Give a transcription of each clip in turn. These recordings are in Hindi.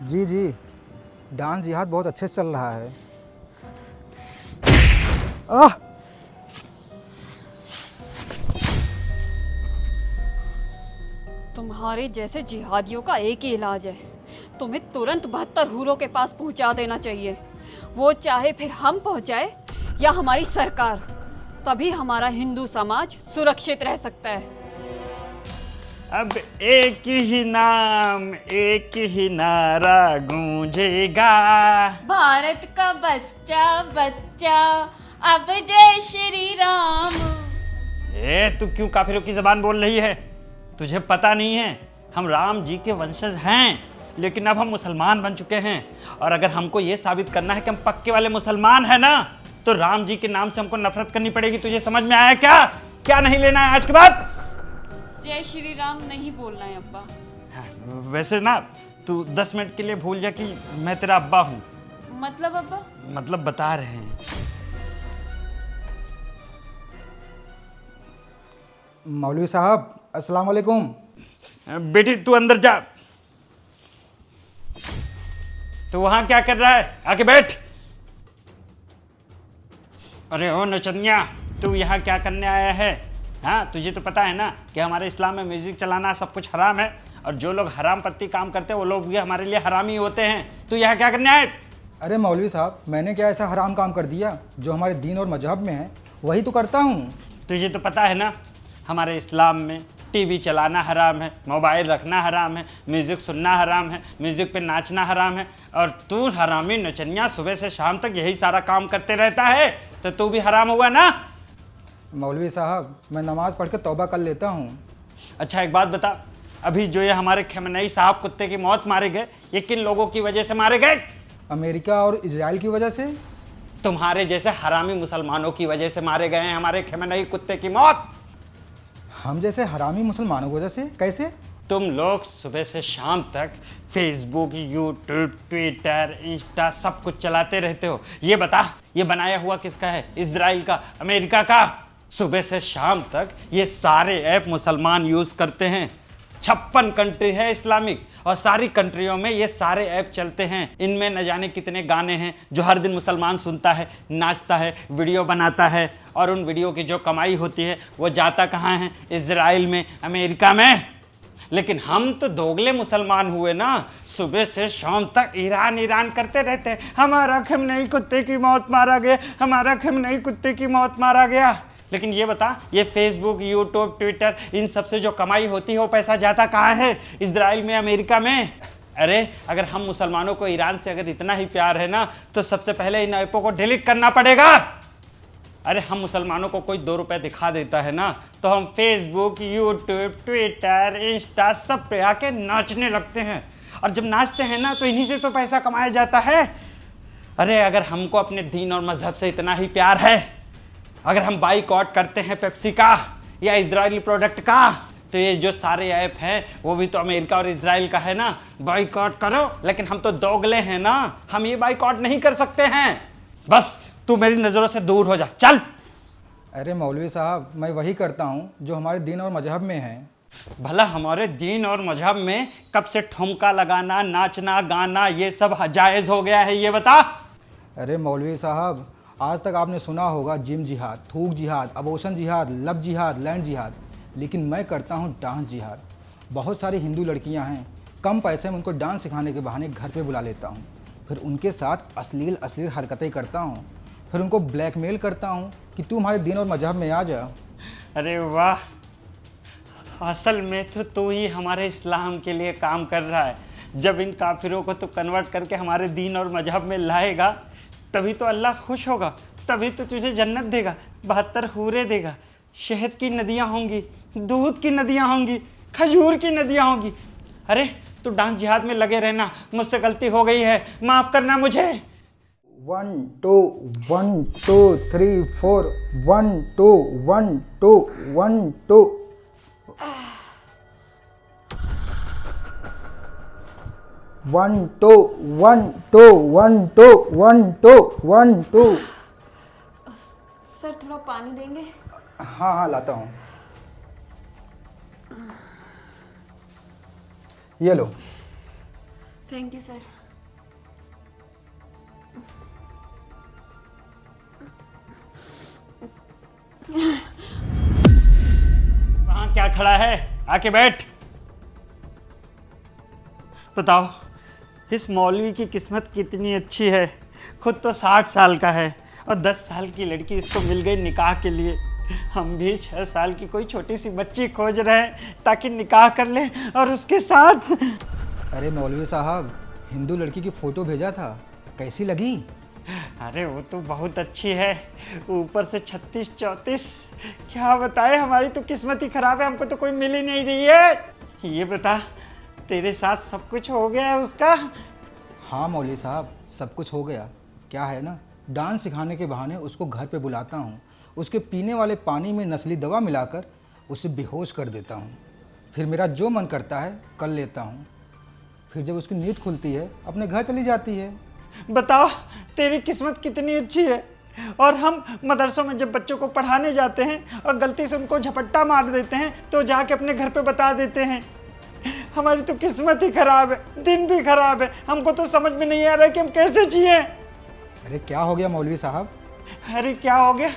जी जी, डांस जिहाद बहुत अच्छे से चल रहा है। आह! तुम्हारे जैसे जिहादियों का एक ही इलाज है, तुम्हें तुरंत 72 हूरों के पास पहुंचा देना चाहिए। वो चाहे फिर हम पहुंचाए या हमारी सरकार, तभी हमारा हिंदू समाज सुरक्षित रह सकता है। अब एक ही नाम, एक ही नारा गूंजेगा। भारत का बच्चा बच्चा, अब जय श्री राम। तू क्यों काफिरों की जबान बोल रही है? तुझे पता नहीं है, हम राम जी के वंशज हैं, लेकिन अब हम मुसलमान बन चुके हैं। और अगर हमको ये साबित करना है कि हम पक्के वाले मुसलमान हैं ना, तो राम जी के नाम से हमको नफरत करनी पड़ेगी। तुझे समझ में आया क्या? क्या नहीं लेना है आज के बाद? जय श्री राम नहीं बोलना है अब्बा। वैसे ना, तू 10 मिनट के लिए भूल जा कि मैं तेरा अब्बा हूँ। मतलब अब्बा? मतलब बता रहे हैं। मौलवी साहब, अस्सलाम वालेकुम। बेटी तू अंदर जा। तो वहां क्या कर रहा है? आके बैठ। अरे ओ नचनिया, तू यहाँ क्या करने आया है? हाँ, तुझे तो पता है ना कि हमारे इस्लाम में म्यूजिक चलाना सब कुछ हराम है, और जो लोग हराम पत्ती काम करते हैं वो लोग भी हमारे लिए हरामी होते हैं। तू यहाँ क्या करने आए? अरे मौलवी साहब, मैंने क्या ऐसा हराम काम कर दिया? जो हमारे दीन और मजहब में है वही तो करता हूँ। तुझे तो पता है ना, हमारे इस्लाम में टीवी चलाना हराम है, मोबाइल रखना हराम है, म्यूज़िक सुनना हराम है, म्यूज़िक पे नाचना हराम है। और तू हरामी नचनिया सुबह से शाम तक यही सारा काम करते रहता है, तो तू भी हराम हुआ ना। मौलवी साहब, मैं नमाज पढ़ के तौबा कर लेता हूँ। अच्छा एक बात बता, अभी जो ये हमारे खमेनेई साहब कुत्ते की मौत मारे गए, ये किन लोगों की वजह से मारे गए? अमेरिका और इजराइल की वजह से। तुम्हारे जैसे हरामी मुसलमानों की वजह से मारे गए हैं हमारे खमेनेई कुत्ते की मौत। हम जैसे हरामी मुसलमानों की वजह से? कैसे? तुम लोग सुबह से शाम तक फेसबुक, यूट्यूब, ट्विटर, इंस्टा सब कुछ चलाते रहते हो। ये बता, ये बनाया हुआ किसका है? इजराइल का, अमेरिका का? सुबह से शाम तक ये सारे ऐप मुसलमान यूज करते हैं। 56 कंट्री है इस्लामिक, और सारी कंट्रियों में ये सारे ऐप चलते हैं। इनमें न जाने कितने गाने हैं जो हर दिन मुसलमान सुनता है, नाचता है, वीडियो बनाता है, और उन वीडियो की जो कमाई होती है वो जाता कहाँ है? इजराइल में, अमेरिका में। लेकिन हम तो दोगले मुसलमान हुए ना, सुबह से शाम तक ईरान ईरान करते रहते हैं। हमारा खमेनेई कुत्ते की मौत मारा गया, हमारा खमेनेई कुत्ते की मौत मारा गया। लेकिन ये बता, ये फेसबुक, यूट्यूब, ट्विटर, इन सब से जो कमाई होती है वो पैसा जाता कहाँ है? इजराइल में, अमेरिका में। अरे अगर हम मुसलमानों को ईरान से अगर इतना ही प्यार है ना, तो सबसे पहले इन ऐपों को डिलीट करना पड़ेगा। अरे हम मुसलमानों को कोई 2 रुपए दिखा देता है ना, तो हम फेसबुक, यूट्यूब, ट्विटर, इंस्टा सब पे आके नाचने लगते हैं। और जब नाचते हैं ना, तो इन्हीं से तो पैसा कमाया जाता है। अरे अगर हमको अपने दीन और मजहब से इतना ही प्यार है, अगर हम बाइकआउट करते हैं पेप्सी का या इजरायली प्रोडक्ट का, तो ये जो सारे ऐप हैं वो भी तो अमेरिका और इजराइल का है ना। बाइकआउट करो। लेकिन हम तो दोगले हैं ना, हम ये बाइकआउट नहीं कर सकते हैं। बस तू मेरी नज़रों से दूर हो जा, चल। अरे मौलवी साहब, मैं वही करता हूँ जो हमारे दीन और मजहब में है। भला हमारे दीन और मजहब में कब से ठुमका लगाना, नाचना, गाना ये सब जायज़ हो गया है, ये बता। अरे मौलवी साहब, आज तक आपने सुना होगा जिम जिहाद, थूक जिहाद, अबॉर्शन जिहाद, लव जिहाद, लैंड जिहाद, लेकिन मैं करता हूँ डांस जिहाद। बहुत सारी हिंदू लड़कियाँ हैं, कम पैसे में उनको डांस सिखाने के बहाने घर पे बुला लेता हूँ, फिर उनके साथ अश्लील हरकतें करता हूँ, फिर उनको ब्लैकमेल करता हूँ कि तू हमारे दीन और मजहब में आ जा। अरे वाह, असल में तो तू ही हमारे इस्लाम के लिए काम कर रहा है। जब इन काफिरों को तू कन्वर्ट करके हमारे दीन और मजहब में लाएगा, तभी तो अल्लाह खुश होगा, तभी तो तुझे जन्नत देगा, 72 हूरें देगा, शहद की नदियाँ होंगी, दूध की नदियाँ होंगी, खजूर की नदियाँ होंगी। अरे तू डांस जिहाद में लगे रहना, मुझसे गलती हो गई है, माफ़ करना मुझे। 1 2 1 2 3 4 1 2 1 2 1 2 1 2 1 2 1 2 1 2 1 2। सर थोड़ा पानी देंगे? हाँ हाँ, लाता हूँ। ये लो। Thank you sir. वहां क्या खड़ा है, आके बैठ। बताओ इस मौलवी की किस्मत कितनी अच्छी है, खुद तो 60 साल का है और 10 साल की लड़की इसको मिल गई निकाह के लिए। हम भी 6 साल की कोई छोटी सी बच्ची खोज रहे हैं ताकि निकाह कर ले और उसके साथ। अरे मौलवी साहब, हिंदू लड़की की फ़ोटो भेजा था, कैसी लगी? अरे वो तो बहुत अच्छी है, ऊपर से 36-34। क्या बताए, हमारी तो किस्मत ही खराब है, हमको तो कोई मिल ही नहीं रही है। ये बता, तेरे साथ सब कुछ हो गया है उसका? हाँ मौलवी साहब, सब कुछ हो गया। क्या है ना, डांस सिखाने के बहाने उसको घर पे बुलाता हूँ, उसके पीने वाले पानी में नस्ली दवा मिलाकर उसे बेहोश कर देता हूँ। फिर मेरा जो मन करता है कर लेता हूँ। फिर जब उसकी नींद खुलती है अपने घर चली जाती है। बताओ तेरी किस्मत कितनी अच्छी है। और हम मदरसों में जब बच्चों को पढ़ाने जाते हैं और गलती से उनको झपट्टा मार देते हैं तो जाके अपने घर पे बता देते हैं। हमारी तो किस्मत ही खराब है, दिन भी खराब है, हमको तो समझ में नहीं आ रहा है कि हम कैसे जिए। अरे क्या हो गया मौलवी साहब? अरे क्या हो गया,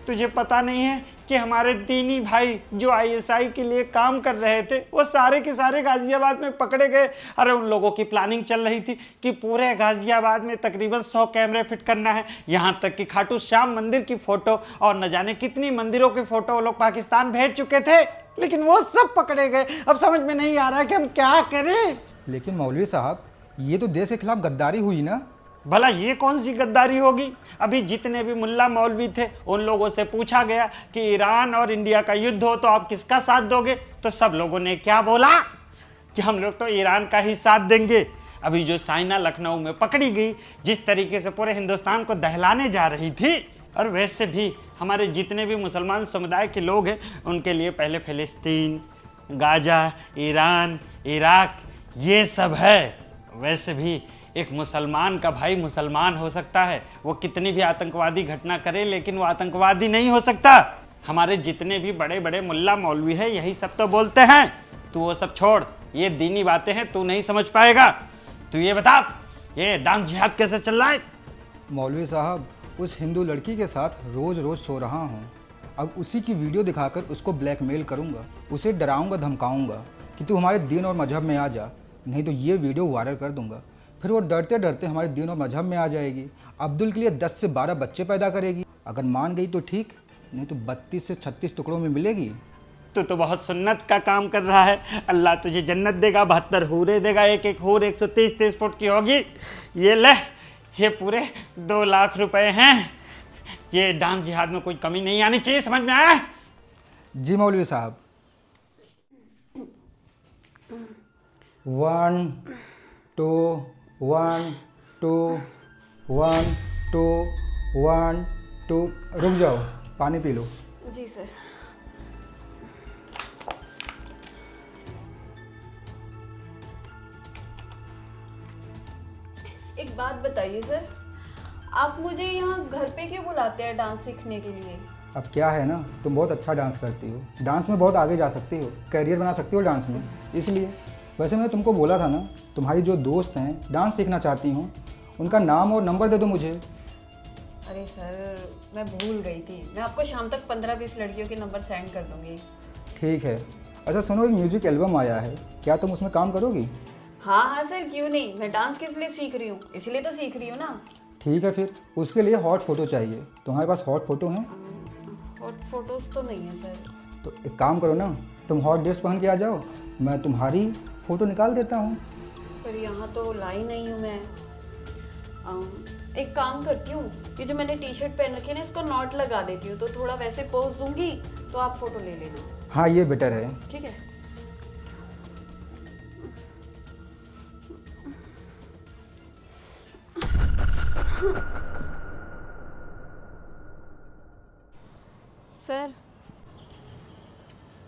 तुझे पता नहीं है कि हमारे दीनी भाई जो आईएसआई के लिए काम कर रहे थे वो सारे के सारे गाजियाबाद में पकड़े गए। अरे उन लोगों की प्लानिंग चल रही थी कि पूरे गाजियाबाद में तकरीबन 100 कैमरे फिट करना है, यहाँ तक कि खाटू श्याम मंदिर की फोटो और न जाने कितनी मंदिरों की फोटो वो लोग पाकिस्तान भेज चुके थे, लेकिन वो सब पकड़े गए। अब समझ में नहीं आ रहा है कि हम क्या करें। लेकिन मौलवी साहब, ये तो देश के खिलाफ गद्दारी हुई ना? भला ये कौन सी गद्दारी होगी? अभी जितने भी मुल्ला मौलवी थे उन लोगों से पूछा गया कि ईरान और इंडिया का युद्ध हो तो आप किसका साथ दोगे, तो सब लोगों ने क्या बोला कि हम लोग तो ईरान का ही साथ देंगे। अभी जो साइना लखनऊ में पकड़ी गई, जिस तरीके से पूरे हिंदुस्तान को दहलाने जा रही थी, और वैसे भी हमारे जितने भी मुसलमान समुदाय के लोग हैं उनके लिए पहले फ़िलिस्तीन, गाजा, ईरान, इराक ये सब है। वैसे भी एक मुसलमान का भाई मुसलमान हो सकता है, वो कितनी भी आतंकवादी घटना करे लेकिन वो आतंकवादी नहीं हो सकता। हमारे जितने भी बड़े बड़े मुल्ला मौलवी हैं यही सब तो बोलते हैं। तू वो सब छोड़, ये दीनी बातें हैं, तू नहीं समझ पाएगा। तू ये बता, ये डांस जिहाद कैसे चल रहा है? मौलवी साहब, उस हिंदू लड़की के साथ रोज़ रोज़ सो रहा हूँ। अब उसी की वीडियो दिखाकर उसको ब्लैकमेल करूँगा, उसे डराऊँगा धमकाऊँगा कि तू हमारे दीन और मजहब में आ जा, नहीं तो ये वीडियो वायरल कर दूँगा। फिर वो डरते डरते हमारे दीन और मजहब में आ जाएगी, अब्दुल के लिए 10 से 12 बच्चे पैदा करेगी। अगर मान गई तो ठीक, नहीं तो 32 से 36 टुकड़ों में मिलेगी। तो बहुत सुन्नत का काम कर रहा है। अल्लाह तुझे जन्नत देगा, 72 हूरें देगा, एक एक हूर 130 फुट की होगी। ये ले, ये पूरे 2 लाख रुपए हैं। ये डांस जिहाद में कोई कमी नहीं आनी चाहिए, समझ में आया? जी मौलवी साहब। 1 2 1 2 1 2 1 2। रुक जाओ, पानी पी लो। जी सर। एक बात बताइए सर, आप मुझे यहाँ घर पे क्यों बुलाते हैं डांस सीखने के लिए? अब क्या है ना, तुम बहुत अच्छा डांस करती हो, डांस में बहुत आगे जा सकती हो, करियर बना सकती हो डांस में, इसलिए। वैसे मैंने तुमको बोला था ना, तुम्हारी जो दोस्त हैं डांस सीखना चाहती हूँ, उनका नाम और नंबर दे दो मुझे। अरे सर, मैं भूल गई थी। मैं आपको शाम तक 15-20 लड़कियों के नंबर सेंड कर दूंगी। ठीक है। अच्छा सुनो, एक म्यूजिक एल्बम आया है, क्या तुम उसमें काम करोगी? हाँ हाँ सर, क्यों नहीं। मैं डांस किस लिए सीख रही हूँ, इसलिए तो सीख रही हूँ ना। ठीक है, फिर उसके लिए हॉट फोटो चाहिए। तुम्हारे पास हॉट फोटो हैं? हॉट फोटोज तो नहीं है सर। तो एक काम करो ना, तुम हॉट ड्रेस पहन के आ जाओ, मैं तुम्हारी फ़ोटो निकाल देता हूँ। पर यहाँ तो लाई नहीं हूँ मैं। एक काम करती हूँ, ये जो मैंने टी शर्ट पहन रखी है ना, इसको नॉट लगा देती हूँ, तो थोड़ा वैसे पोज दूंगी तो आप फोटो ले लेना। हाँ ये बेटर है। ठीक है। सर।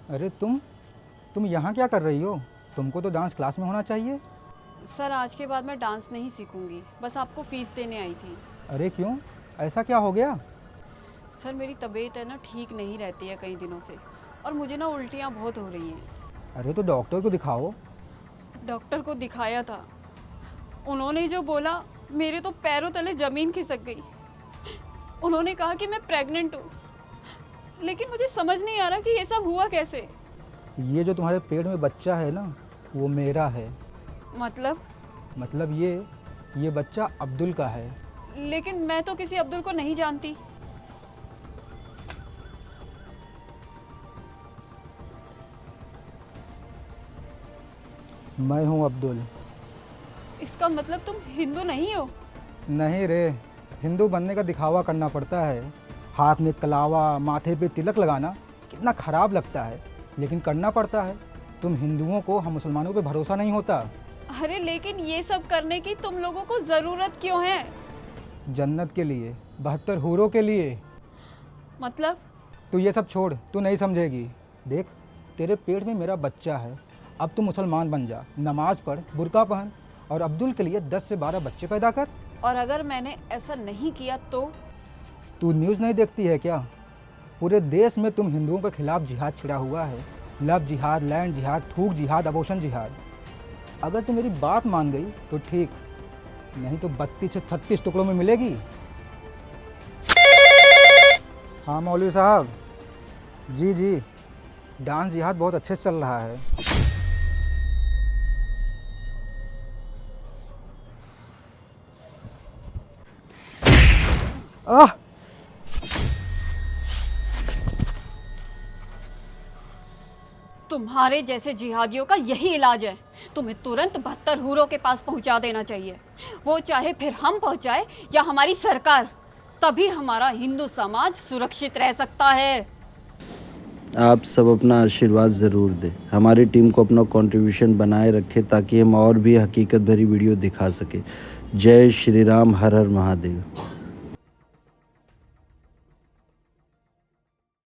अरे तुम यहाँ क्या कर रही हो? तुमको तो डांस क्लास में होना चाहिए। सर आज के बाद मैं डांस नहीं सीखूंगी, बस आपको फीस देने आई थी। अरे क्यों, ऐसा क्या हो गया? सर मेरी तबीयत है ना ठीक नहीं रहती है कई दिनों से, और मुझे ना उल्टियाँ बहुत हो रही हैं। अरे तो डॉक्टर को दिखाओ। डॉक्टर को दिखाया था उन्होंने जो बोला मेरे तो पैरों तले ज़मीन खिसक गई। उन्होंने कहा कि मैं प्रेग्नेंट हूँ, लेकिन मुझे समझ नहीं आ रहा कि ये सब हुआ कैसे। ये जो तुम्हारे पेट में बच्चा है ना, वो मेरा है। मतलब ये बच्चा अब्दुल का है। लेकिन मैं तो किसी अब्दुल को नहीं जानती। मैं हूँ अब्दुल। इसका मतलब तुम हिंदू नहीं हो? नहीं रे, हिंदू बनने का दिखावा करना पड़ता है। हाथ में कलावा, माथे पे तिलक लगाना कितना खराब लगता है, लेकिन करना पड़ता है। तुम हिंदुओं को हम मुसलमानों पे भरोसा नहीं होता। अरे लेकिन ये सब करने की तुम लोगों को ज़रूरत क्यों है? जन्नत के लिए, 72 हूरों के लिए। मतलब तू ये सब छोड़, तू नहीं समझेगी। देख, तेरे पेट में मेरा बच्चा है। अब तू मुसलमान बन जा, नमाज पढ़, बुर्का पहन और अब्दुल के लिए 10 से 12 बच्चे पैदा कर। और अगर मैंने ऐसा नहीं किया तो? तू न्यूज़ नहीं देखती है क्या? पूरे देश में तुम हिंदुओं के खिलाफ जिहाद छिड़ा हुआ है। लव जिहाद, लैंड जिहाद, थूक जिहाद, अबॉर्शन जिहाद। अगर तू मेरी बात मान गई तो ठीक, नहीं तो 32 से 36 टुकड़ों में मिलेगी। हाँ मौलवी साहब, जी, डांस जिहाद बहुत अच्छे से चल रहा है। आह! तुम्हारे जैसे जिहादियों का यही इलाज है। तुम्हें तुरंत 72 हूरों के पास पहुंचा देना चाहिए। वो चाहे फिर हम पहुंचाए या हमारी सरकार, तभी हमारा हिंदू समाज सुरक्षित रह सकता है। आप सब अपना आशीर्वाद ज़रूर दें, हमारी टीम को अपना कंट्रीब्यूशन बनाए रखें ताकि हम और भी हकीकत भरी वीडियो दिखा सकें। जय श्री राम, हर हर महादेव।